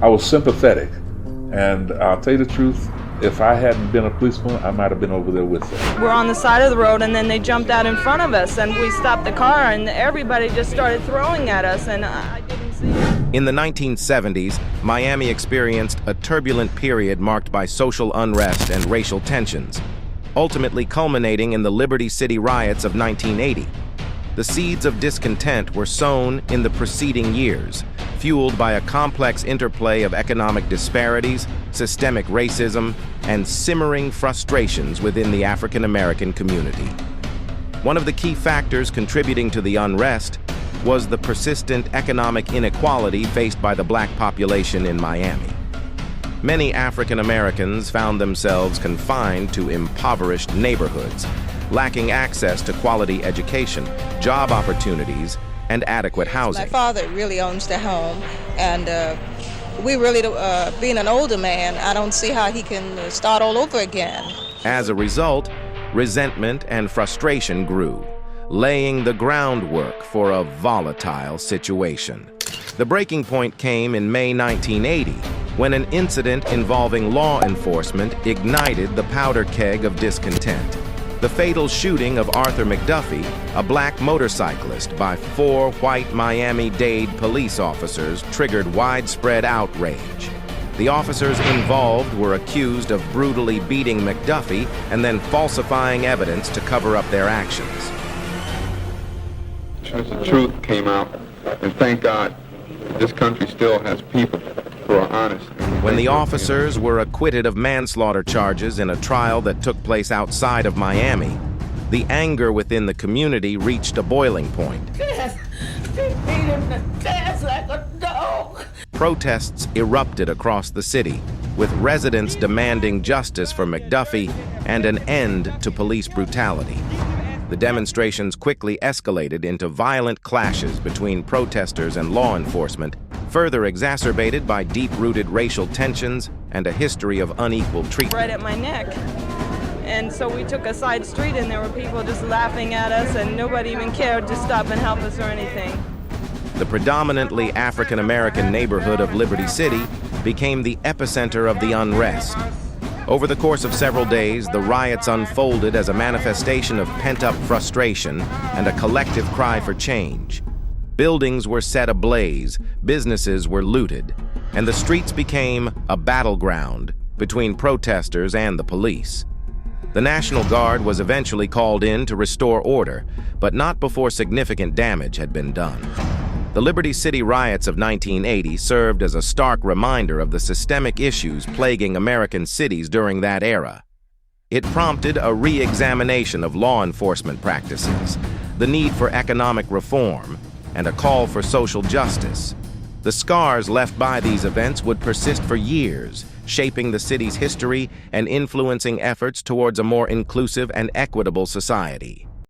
I was sympathetic. And I'll tell you the truth, if I hadn't been a policeman, I might have been over there with them. We're on the side of the road, and then they jumped out in front of us, and we stopped the car, and everybody just started throwing at us, and I didn't see it. In the 1970s, Miami experienced a turbulent period marked by social unrest and racial tensions, ultimately culminating in the Liberty City riots of 1980. The seeds of discontent were sown in the preceding years, fueled by a complex interplay of economic disparities, systemic racism, and simmering frustrations within the African American community. One of the key factors contributing to the unrest was the persistent economic inequality faced by the black population in Miami. Many African Americans found themselves confined to impoverished neighborhoods, lacking access to quality education, job opportunities, and adequate housing. My father really owns the home, and we really, being an older man, I don't see how he can start all over again. As a result, resentment and frustration grew, laying the groundwork for a volatile situation. The breaking point came in May 1980, when an incident involving law enforcement ignited the powder keg of discontent. The fatal shooting of Arthur McDuffie, a black motorcyclist, by 4 white Miami-Dade police officers triggered widespread outrage. The officers involved were accused of brutally beating McDuffie and then falsifying evidence to cover up their actions. The truth came out, and thank God this country still has people who are honest. When the officers were acquitted of manslaughter charges in a trial that took place outside of Miami, the anger within the community reached a boiling point. Protests erupted across the city, with residents demanding justice for McDuffie and an end to police brutality. The demonstrations quickly escalated into violent clashes between protesters and law enforcement, further exacerbated by deep-rooted racial tensions and a history of unequal treatment. Right at my neck. And so we took a side street, and there were people just laughing at us, and nobody even cared to stop and help us or anything. The predominantly African-American neighborhood of Liberty City became the epicenter of the unrest. Over the course of several days, the riots unfolded as a manifestation of pent-up frustration and a collective cry for change. Buildings were set ablaze, businesses were looted, and the streets became a battleground between protesters and the police. The National Guard was eventually called in to restore order, but not before significant damage had been done. The Liberty City riots of 1980 served as a stark reminder of the systemic issues plaguing American cities during that era. It prompted a re-examination of law enforcement practices, the need for economic reform, and a call for social justice. The scars left by these events would persist for years, shaping the city's history and influencing efforts towards a more inclusive and equitable society.